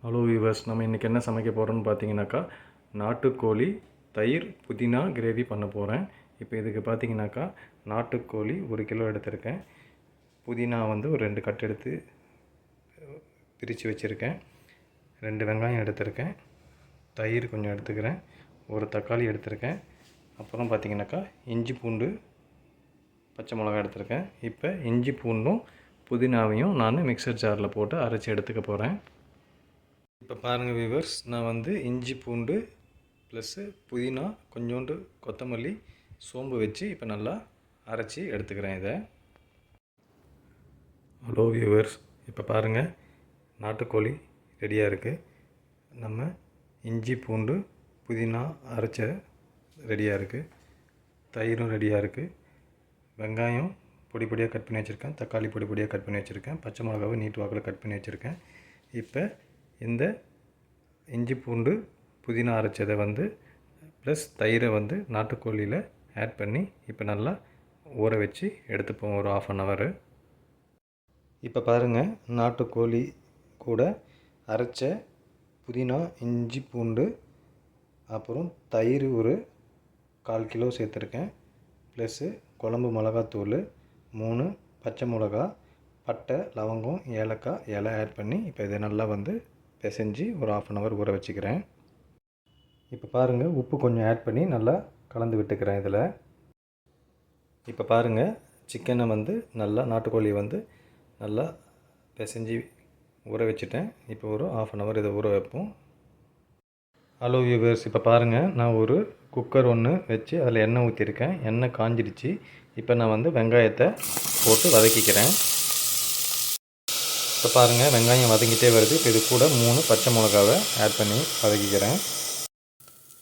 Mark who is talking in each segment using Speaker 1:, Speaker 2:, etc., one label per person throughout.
Speaker 1: Hello viewers, நம்ம இன்றைக்கி என்ன சமைக்க போகிறோம்னு பார்த்தீங்கன்னாக்கா நாட்டுக்கோழி தயிர் புதினா கிரேவி பண்ண போகிறேன். இப்போ இதுக்கு பார்த்தீங்கன்னாக்கா நாட்டுக்கோழி 1 கிலோ எடுத்திருக்கேன். புதினா வந்து ஒரு 2 கட் எடுத்து பிரித்து வச்சுருக்கேன். 2 வெங்காயம் எடுத்திருக்கேன். தயிர் கொஞ்சம் எடுத்துக்கிறேன். ஒரு தக்காளி எடுத்திருக்கேன். அப்புறம் பார்த்தீங்கன்னாக்கா இஞ்சி பூண்டு பச்சை மிளகாய் எடுத்திருக்கேன். இப்போ இஞ்சி பூண்டும் புதினாவையும் நான் மிக்சர் ஜாரில் போட்டு அரைச்சி எடுத்துக்க போகிறேன். இப்போ பாருங்கள் வியூவர்ஸ், நான் வந்து இஞ்சி பூண்டு ப்ளஸ்ஸு புதினா கொஞ்சோண்டு கொத்தமல்லி சோம்பு வச்சு இப்போ நல்லா அரைச்சி எடுத்துக்கிறேன் இதை. ஹலோ வியூவர்ஸ், இப்போ பாருங்கள் நாட்டுக்கோழி ரெடியாக இருக்குது. நம்ம இஞ்சி பூண்டு புதினா அரைச்ச ரெடியாக இருக்குது. தயிரும் ரெடியாக இருக்குது. வெங்காயம் பொடி பொடியாக கட் பண்ணி வச்சுருக்கேன். தக்காளி பொடி பொடியாக கட் பண்ணி வச்சுருக்கேன். பச்சை மிளகாவை நீட்டு வாக்கில் கட் பண்ணி வச்சுருக்கேன். இப்போ இந்த இஞ்சி பூண்டு புதினா அரைச்சதை வந்து ப்ளஸ் தயிரை வந்து நாட்டுக்கோழியில் ஆட் பண்ணி இப்போ நல்லா ஊற வச்சு எடுத்துப்போம் ஒரு 1/2 hour. இப்போ பாருங்கள், நாட்டுக்கோழி கூட அரைச்ச புதினா இஞ்சி பூண்டு அப்புறம் தயிர் ஒரு 1/4 கிலோ சேர்த்துருக்கேன். ப்ளஸ்ஸு குழம்பு மிளகாத்தூள் 3 பச்சை மிளகா பட்டை லவங்கம் ஏலக்காய் இலை ஆட் பண்ணி இப்போ இதை நல்லா வந்து பிசைஞ்சு ஒரு 1/2 hour ஊற வச்சுக்கிறேன். இப்போ பாருங்கள், உப்பு கொஞ்சம் ஆட் பண்ணி நல்லா கலந்து விட்டுக்கிறேன் இதில். இப்போ பாருங்கள், சிக்கனை வந்து நல்லா நாட்டுக்கோழியை வந்து நல்லா பிசைஞ்சு ஊற வச்சுட்டேன். இப்போ ஒரு 1/2 hour இதை ஊற வைப்போம். ஹலோ வியூவர்ஸ், இப்போ பாருங்கள், நான் ஒரு குக்கர் ஒன்று வச்சு அதில் எண்ணெய் ஊற்றிருக்கேன். எண்ணெய் காஞ்சிடுச்சு. இப்போ நான் வந்து வெங்காயத்தை போட்டு வதக்கிக்கிறேன். இப்போ பாருங்கள், வெங்காயம் வதங்கிட்டே வருது. இப்போ இது கூட 3 பச்சை மிளகாவை ஆட் பண்ணி வதக்கிக்கிறேன்.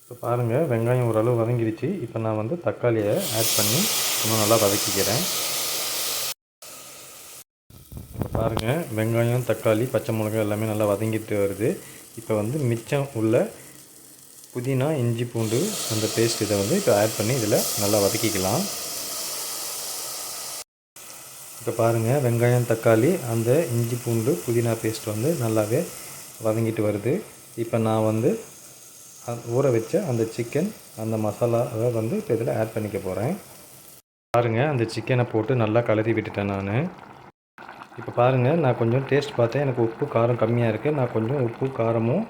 Speaker 1: இப்போ பாருங்கள், வெங்காயம் ஓரளவு வதங்கிடுச்சு. இப்போ நான் வந்து தக்காளியை ஆட் பண்ணி இன்னும் நல்லா வதக்கிக்கிறேன். இப்போ பாருங்கள், வெங்காயம் தக்காளி பச்சை மிளகாய் எல்லாமே நல்லா வதங்கிட்டு வருது. இப்போ வந்து மிச்சம் உள்ள புதினா இஞ்சி பூண்டு அந்த பேஸ்ட் இதை வந்து இப்போ ஆட் பண்ணி இதில் நல்லா வதக்கிக்கலாம். இப்போ பாருங்கள், வெங்காயம் தக்காளி அந்த இஞ்சி பூண்டு புதினா பேஸ்ட் வந்து நல்லாவே வதங்கிட்டு வருது. இப்போ நான் வந்து ஊற வச்ச அந்த சிக்கன் அந்த மசாலாவை வந்து இப்போ இதில் ஆட் பண்ணிக்க போகிறேன். பாருங்கள், அந்த சிக்கனை போட்டு நல்லா கலரி விட்டுட்டேன் நான். இப்போ பாருங்கள், நான் கொஞ்சம் டேஸ்ட் பார்த்தேன். எனக்கு உப்பு காரம் கம்மியாக இருக்குது. நான் கொஞ்சம் உப்பு காரமும்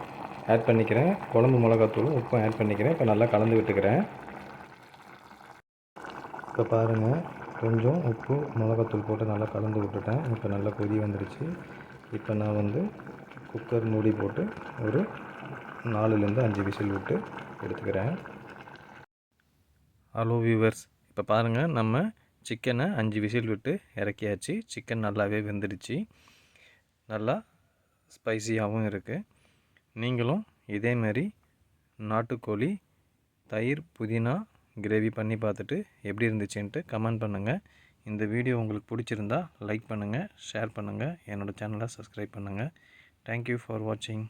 Speaker 1: ஆட் பண்ணிக்கிறேன். குழம்பு மிளகாத்தூளும் உப்பும் ஆட் பண்ணிக்கிறேன். இப்போ நல்லா கலந்து விட்டுக்கிறேன். இப்போ பாருங்கள், கொஞ்சம் உப்பு மிளகாத்தூள் போட்டு நல்லா கலந்து விட்டுட்டேன். இப்போ நல்லா கொதி வந்துடுச்சு. இப்போ நான் வந்து குக்கர் மூடி போட்டு ஒரு 4லேருந்து 5 விசில் விட்டு எடுத்துக்கிறேன். ஹலோ வியூவர்ஸ், இப்போ பாருங்கள், நம்ம சிக்கனை 5 விசில் விட்டு இறக்கியாச்சு. சிக்கன் நல்லாவே வெந்துடுச்சு. நல்லா ஸ்பைசியாகவும் இருக்குது. நீங்களும் இதேமாரி நாட்டுக்கோழி தயிர் புதினா கிரேவி பண்ணி பார்த்துட்டு எப்படி இருந்துச்சுன்ட்டு கமெண்ட் பண்ணுங்கள். இந்த வீடியோ உங்களுக்கு பிடிச்சிருந்தா லைக் பண்ணுங்கள், ஷேர் பண்ணுங்கள், என்னோடய சேனலை சப்ஸ்கிரைப் பண்ணுங்கள். தேங்க்யூ ஃபார் வாட்சிங்.